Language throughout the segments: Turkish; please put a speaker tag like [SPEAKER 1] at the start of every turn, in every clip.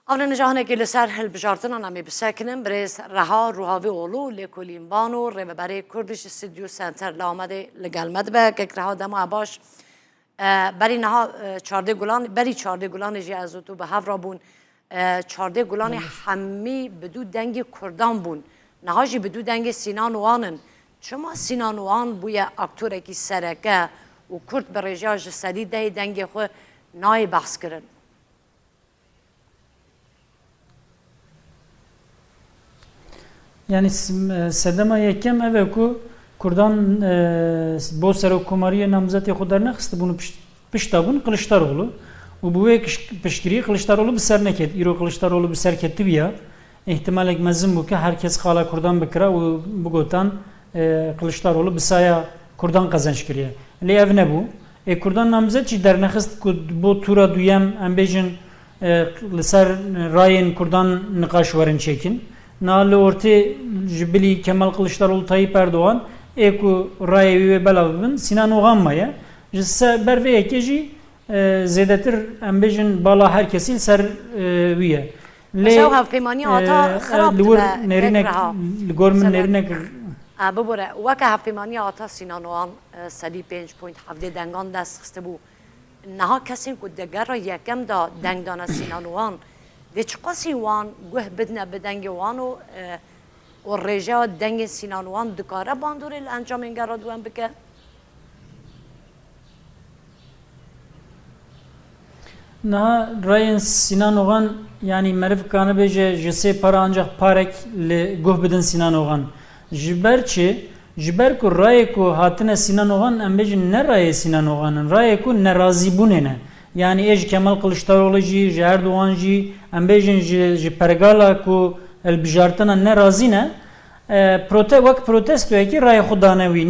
[SPEAKER 1] آن نجاهن که لسر هل بجارتنا نمی بسکنم برز رها روحاوی اولو لکولیم بانو رو برای کردش استودیو سنتر لامده لگلمد به که رها دم عباش بری نها چارده گلان جی از تو به هفرا بون چارده گلان همی بدو دنگ کردان بون نهاجی بدو دنگ سینان وانن چما سینان وان بوی اکتوره کی سرکه و کرد برای جسدی ده دنگ خو نای بحث کردن
[SPEAKER 2] Yani sedema yekem ev ku Kurdan bo serokkomariye namzeti xudarına xiste bunu piştabun Kılıçdaroğlu. U bu ve pişkiri Kılıçdaroğlu bir ser neket. İro Kılıçdaroğlu bir ser ketti biya. İhtimal ekmezim bu ki herkes kala Kurdan bikra u bu gotan Kılıçdaroğlu bir saya Kurdan kazanç kiriye. Le ev ne bu? Kurdan namzet çi der nexist ku bu tura duyem embejin ser rayın Kurdan nikaş varin çekin. Nalı orti jibili Kemal Kılıçdaroğlu Tayyip Erdoğan eku rayevi ve belavın Sinan Oğanmaya jisse berve ekeji zedetir embejin bala herkesin ser viye.
[SPEAKER 1] Mesela hafimani ata خراب
[SPEAKER 2] nerinek gormen nerinek
[SPEAKER 1] ببره وقت هفیمانی آتا سینانوان سالی 5.7 دنگان دست خسته بو نها کسی که دگر را یکم دا دنگ دانه سینانوان ویچ قصی وان گوه بدنه بدنگ وانو و رجا دنگ سینانوان دکاره باندوری الانجام اینگر را دوان بکه
[SPEAKER 2] نه راین Sinan Oğan yani merif kanı beje jese para ancak parek le goh bedin Sinan Oğan jiber ku raye ku hatine Sinan Oğan embejin ne raye Sinan Oğan'ın raye ku ne razı bunene yani ej Kemal Kılıçdaroğlu ji Erdoğan ji embejin ji pergala ku el bijartana ne razı ne protesto ki raye xudanevi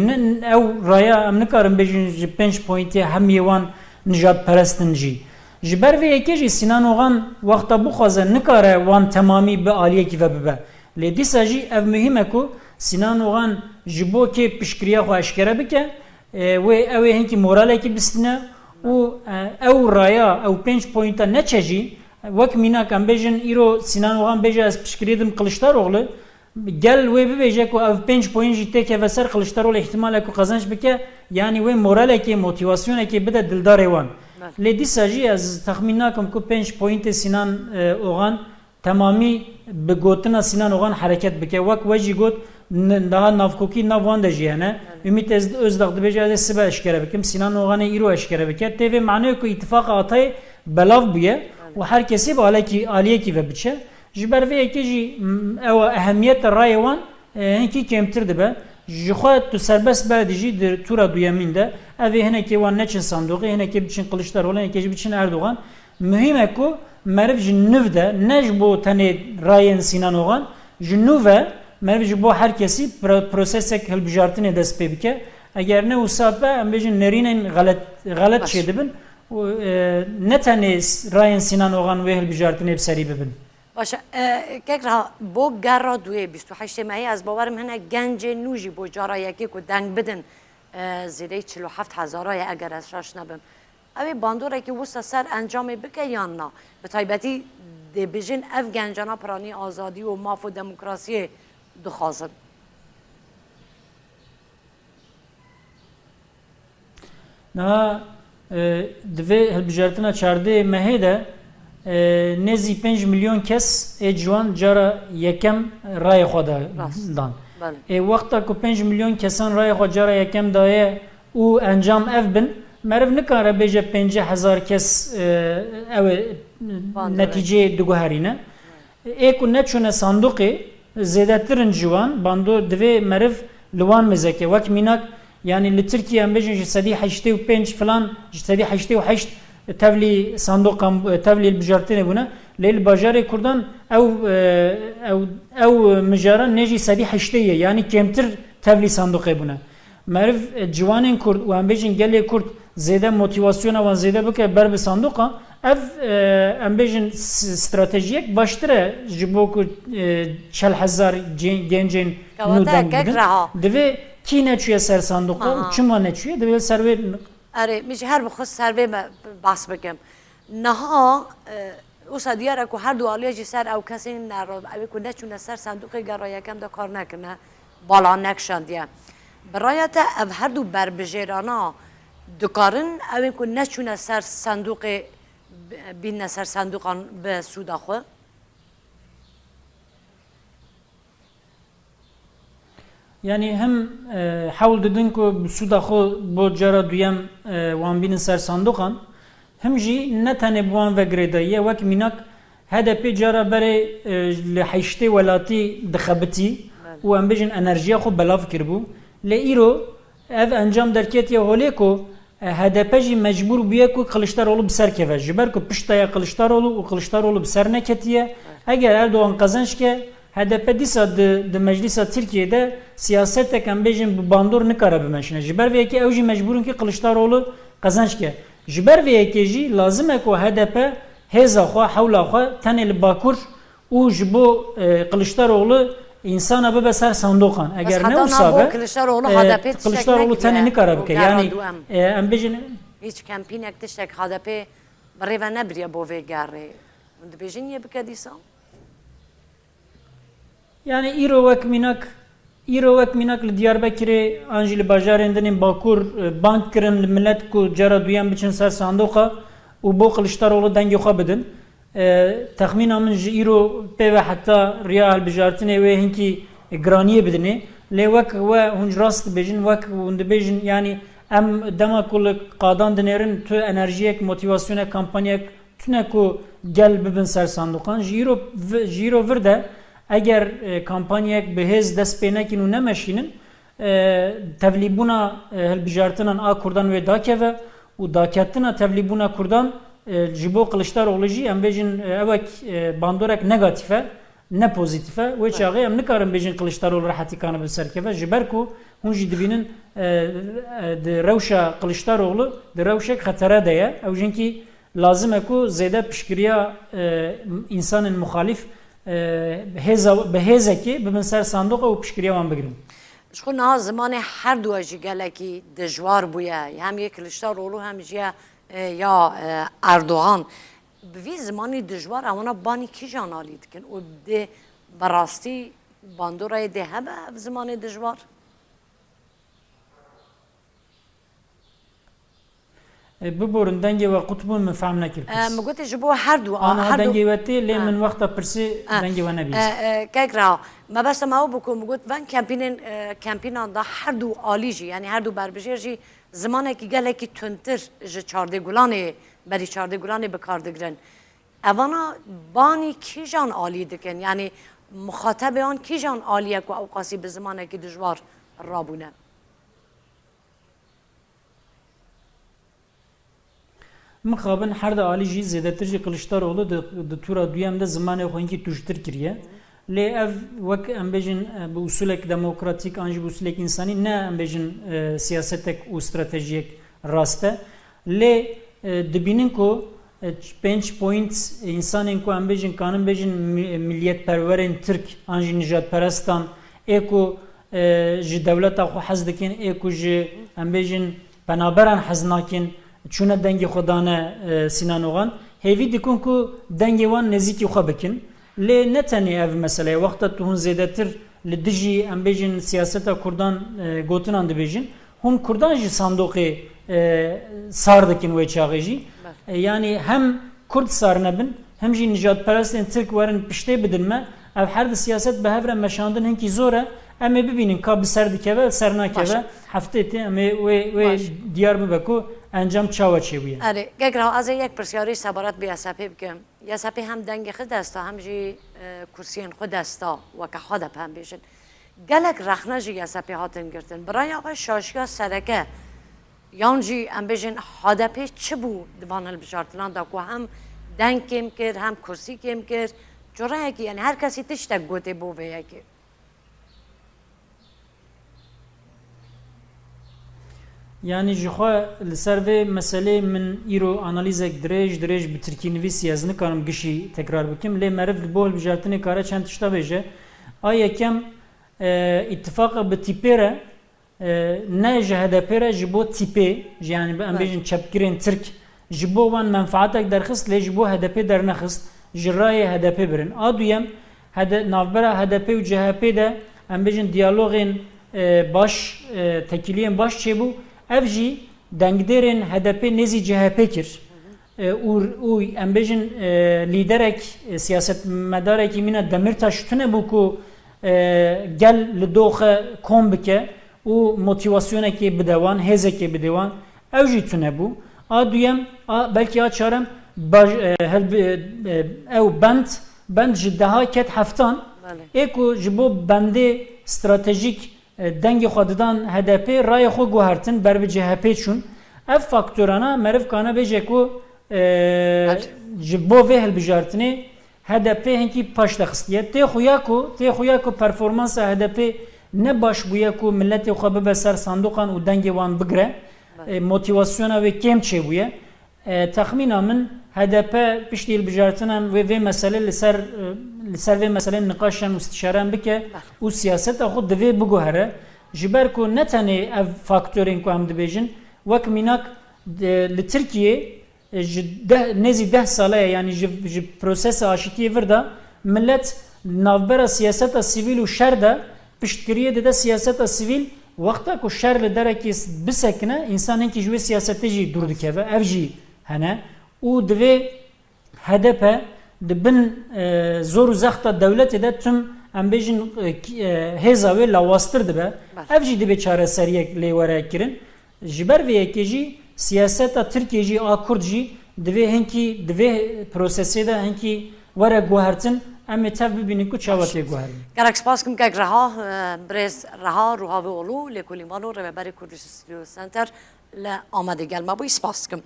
[SPEAKER 2] ev raya emnikarın bejin ji 5 pointi hem yevan nijat perestin ji jiber ve ekeji Sinan Oğan vakta bu xaze nikare wan tamami be aliye ki ve bibe le disaji ev mühime ku Sinan Oğan jibo ki pişkiriya xo eşkere bike ve ev henki morale ki bistine u ev raya ev 5 pointa ne çeji vak minak ambejin iro Sinan Oğan beje az pişkiriyedim Kılıçdaroğlu gel ve bibece ku ev 5 point jitte ke veser Kılıçdaroğlu ihtimale ku kazanç bike yani ve morale ki motivasyon ki bide dildar evan le disaji az tahmin nakim ku 5 point Sinan Oğan tamami be gotina Sinan Oğan hareket bike vak veji got daha navkoki navvan da jiyane ümit özdağ dibece az sibe eşkere bikim Sinan Oğan'ı iro eşkere bike teve mane ku ittifak atay belav biye ve herkesi bu aliye ki ve biçe jiber ve ekeji ev ehemmiyet rayvan henki kemtirdi be jixat tu serbest beledici dir tura duyaminde ev heneki van neçin sandığı heneki biçin Kılıçdaroğlu heneki biçin Erdoğan mühim ku merv jinnuvde nej bu tane rayen Sinan Oğan jinnuve merv bu herkesi prosesek helbijartine dest bebike eğer ne usabbe embejin nerinen galet çedibin ne tane rayen Sinan Oğan ve helbijartine bseri bebin
[SPEAKER 1] باشه که را با گرا دوی 28 ماهی از باورم هنه گنج نوجی با جارا یکی کو دنگ بدن زیره 47,000 اگر از راش نبم اوی باندوره که وسط سر انجام بکه یا نه به تایبتی دبیجن اف گنجانا پرانی آزادی و ماف و دموکراسی دخوازن
[SPEAKER 2] نه دوی هلبجارتنا چارده ماهی ده nezi 5 milyon kes ecvan cara yekem ray xoda dan vaqta ku 5 milyon kesan ray xo cara yekem daye u encam ev bin merv nikare beje 50,000 kes ev netice duguharine ku ne çune sanduqi zedetir civan bando dve merv liwan mezeke vak minak yani li Türkiye embejin sadi 85 falan sadi 88 tevli sandıkam tevli bijartine buna leyl bajare kurdan ev mijara neji sadi haşteye yani kemtir tevli sandıkı buna merv civanin kurd ve ambejin gele kurd zede motivasyona ve zede bike berbe sandıka ev ambejin stratejik baştıra jiboku 40,000 gencin nudan deve ki ne çüye ser sandıka çuma ne çüye deve serve
[SPEAKER 1] آره میشه هر بخواست سروی بحث بگم نها اوسا دیاره که هر دو آلیه جی سر او کسی نراد اوی که نچونه سر صندوق گرای کم دا کار نکنه بالا نکشندیه برایت او هر دو بربجیرانا دکارن اوی که نچونه سر صندوق بین سر صندوقان به سودا خواه
[SPEAKER 2] yani hem حول دادن که سودا خو با جرا دویم وان بین سر صندوقان هم جی نتنه بوان و گریداییه وک میناک HDP جرا بره لحیشته ولاتی دخبتی و ام بجن انرژیا خو بلاف کربو لی ایرو ev انجام درکتیه هولی کو HDP جی مجبور بیه کو کلشتاروğlu بسر کفه جبر کو پشتaya کلشتاروğlu و کلشتاروğlu بسر نکتیه اگر Erdoğan kazanç ke HDP disa de meclisa Türkiye'de siyaset kan bejin bu bandor ne kara bimeşine jiber ve ki evji mecburun ki Kılıçdaroğlu kazanç ke jiber ve ki ji lazım ko HDP heza xo havla xo tanel bakur u jibo Kılıçdaroğlu insana be ser sandokan eğer ne usabe Kılıçdaroğlu tane ne kara ke yani em bejin
[SPEAKER 1] hiç kampinek tiştek HDP بريفا نبريا بوفي غاري und bejin ye bikadisa
[SPEAKER 2] yani îro wek mînak li Diyarbekirê an jî li bajarên Bakur bank kirin li millet ku cara duyan biçin ser sandoqa û bo Kılıçdaroğlu dengê xwe bidin. Texmîna min ji îro pê ve heta riya hilbijartinê wê hinkî giraniyê bidinê. Lê wek we hûn rast dibêjin wek hûn dibêjin yani em dema ku li qadan dinêrin tu enerjiyek motivasyonek kampanyek tune ku gel bibin ser sandoqan ji îro vir de eğer kampanyek bihêz dest pê nekin û nemeşînin tevlîbûna hilbijartinan a Kurdan wê dakeve û daketina tevlîbûna Kurdan ji bo Kılıçdaroğlu jî em bêjin evek bandorek negatif e ne pozitif e wê çaxê em nikarin bêjin Kılıçdaroğlu rehetî kanibin serkeve ji ber ku hûn jî dibînin di rewşa Kılıçdaroğlu di rewşek xetere de ye ew jinkî lazim e ku zêde piştgiriya insanên muxalîf بهێزێکی ببن سەر ساندۆق و پشکریاوان بگرن
[SPEAKER 1] شخۆ نها زمانی هەردووە ژی گەلێکی دژوار بووە هەم یە کلیشتاروغلو هەم ژیە یا ئەردۆغان بڤی زمانی دژوار ئەوەنە بانی کیژان ئالی دکن و دێ بەڕاستی باندۆڕای دێ هەبە زمانی دژوار
[SPEAKER 2] ببورن دنگی و قطبون من فهم نکرد
[SPEAKER 1] مگوتی جبو هر دو
[SPEAKER 2] آنها دنگی وقتی لی من وقتا پرسی دنگی و نبیست
[SPEAKER 1] که را ما بس ما او بکو مگوت وان کمپینان دا هر دو عالی جی یعنی هر دو بربجیر جی زمانه کی گله کی تونتر ج چارده گلانه بری چارده گلانه بکاردگرن اوانا بانی کی جان عالی دکن یعنی مخاطب آن کی جان عالیه کو اوقاسی به زمانه کی دشوار رابونه
[SPEAKER 2] مخابن her de Ali jî zêdetir Kılıçdaroğlu di tura duyem de zimanê xwe hinkî tuştir kiriye. Lê ev wek em bêjin bi usulek demokratîk an jî bi usulek însanî ne em bêjin siyasetek û stratejiyek rast e. Lê dibînin ku 5 point insanên ku em bêjin kanin bêjin milliyetperwerên Tirk an jî nijadperestan ê ku ji dewleta xwe hez dikin ê ku ji em bêjin penaberan hez nakin çuna dengê xwe dane Sinan Oğan hêvî dikun ku dengê wan nêzîkî xwe bikin lê ne tenê ev meseleye wexta tu hûn zêdetir li dijî em bêjin siyaseta Kurdan gotinan dibêjin hûn Kurdan jî sandoqê sar dikin wê çaxê jî yani hem Kurd sar nebin hem jî nijadperestên Tirk werin piştê bidin me ev her di siyaset bi hev re meşandin hinkî zor e em ê bibînin ka bi ser dikeve ser nakeve heftê tê em ê wê diyar bibe ku انجام چاوا چی بوده؟
[SPEAKER 1] آره، اگر از یک پرسیاری سبارت به یاسپی بگم، یاسپی هم دنگ خود دستا، هم جی کرسیان خود دستا و که خود هم بیشن. گلک رخنه جی یاسپی هاتن گرتن. برای آقای شاشیا سرکه، یان جی هم بیشن هدفی چه بود دوانل بشارتلان دا که هم دنگ کم کرد، هم کرسی کم کرد. جورایی که یعنی هر کسی تشتک گوته بوده که.
[SPEAKER 2] Yani jixwe li ser vê meselê min îro analîzek dirêj bi tirkînivîsî ez nikarim gişî tekrar bikim lê meriv li bo hilbijartinê kare çend tişta bêje a yekem îtifaqa bi tîpê re ne ji HDP re ji bo tîpê yani em bêjin çepgirên Tirk ji bo wan menfaatek derxist lê ji bo HDP dernexist جرای HDP برن آدویم نافبرا HDP و CHP ده ام بیجن دیالوگین باش تکیلین باش چه بو اف جی دنگدرین HDP نزی CHP کر او ام بیجن لیدرک سیاست مدارک مینا دمرتاش تونه بو کو گل لدوخ کم بکه و موتیواسیونه که بدوان هزه که بدوان او جی تونه بو آدویم بلکه آچارم او بند جدها کت هفتان ایکو جبو بنده استراتژیک دنگ خوددان HDP رای خو گوهرتن بر به CHP چون اف فاکتورانا مرف کانا بیجه کو جبو به هل بجارتنه HDP هنکی پاش دخستیه تی خویا کو پرفورمانس HDP نه باش بویا کو ملت خو به سر صندوقان و دنگ وان بگره موتیواسیون و کم چه بویا تخمینا من HDP پشتی البجارتنم و مسئله لسر و مسئله نقاشن و استشاران بکه و سیاست خود دوی بگوهره جبر کو نتنه اف فاکتورین کو هم دبیجن وک میناک لترکیه نزی 10 ساله یعنی جب پروسس آشتی ورده ملت نافبر سیاست سیویل و شر ده پشتگیریه ده سیاست سیویل وقتا کو شر لدره که بسکنه انسان هنکی جوی سیاست جی دور دکه و اف جی هنه او دوی HDP دبن زور و زخت دولت ده تم ام بیجن هزاوی لاواستر دبه اف جی دبه چاره سریع لیواره کرن جبر و یکی جی سیاست ترکیه جی آکورد جی دوی هنکی دوی پروسسی ده هنکی وره گوهرتن اما تف ببینی که چاواتی گوهرن
[SPEAKER 1] گرک سپاس کم که رها برز رها روحاوی اولو لکولیمانو رو بری کردیش استودیو سنتر لآمده گلمه بوی سپاس کم